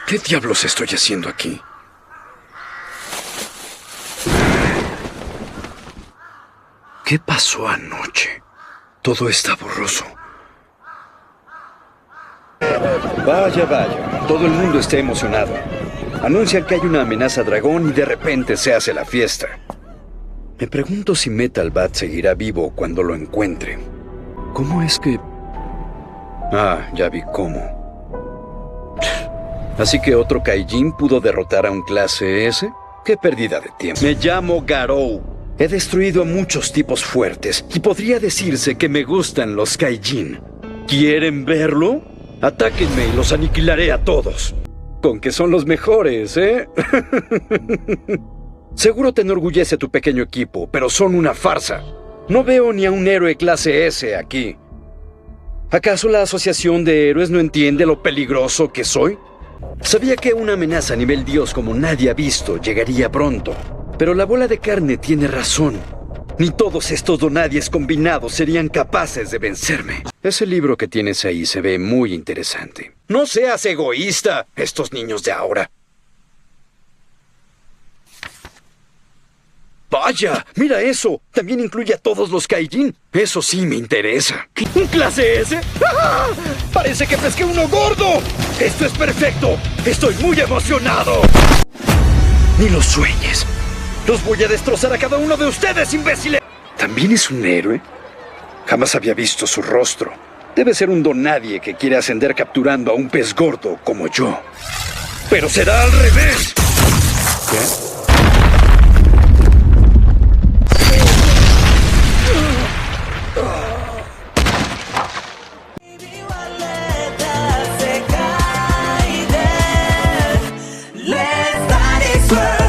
¿Qué diablos estoy haciendo aquí? ¿Qué pasó anoche? Todo está borroso. Vaya, vaya. Todo el mundo está emocionado. Anuncian que hay una amenaza dragón y de repente se hace la fiesta. Me pregunto si Metal Bat seguirá vivo cuando lo encuentre. ¿Cómo es que...? Ah, ya vi cómo. ¿Así que otro Kaijin pudo derrotar a un clase S? ¡Qué pérdida de tiempo! Me llamo Garou. He destruido a muchos tipos fuertes y podría decirse que me gustan los Kaijin. ¿Quieren verlo? Atáquenme y los aniquilaré a todos. Con que son los mejores, ¿eh? Seguro te enorgullece tu pequeño equipo, pero son una farsa. No veo ni a un héroe clase S aquí. ¿Acaso la asociación de héroes no entiende lo peligroso que soy? Sabía que una amenaza a nivel dios como nadie ha visto llegaría pronto. Pero la bola de carne tiene razón. Ni todos estos donadies combinados serían capaces de vencerme. Ese libro que tienes ahí se ve muy interesante. No seas egoísta, estos niños de ahora. ¡Vaya! ¡Mira eso! También incluye a todos los Kaijin. Eso sí me interesa. ¿Un clase S? ¡Ah! ¡Parece que pesqué uno gordo! ¡Esto es perfecto! ¡Estoy muy emocionado! Ni lo sueñes. ¡Los voy a destrozar a cada uno de ustedes, imbéciles! ¿También es un héroe? Jamás había visto su rostro. Debe ser un donadie que quiere ascender capturando a un pez gordo como yo. ¡Pero será al revés! ¿Qué? Let's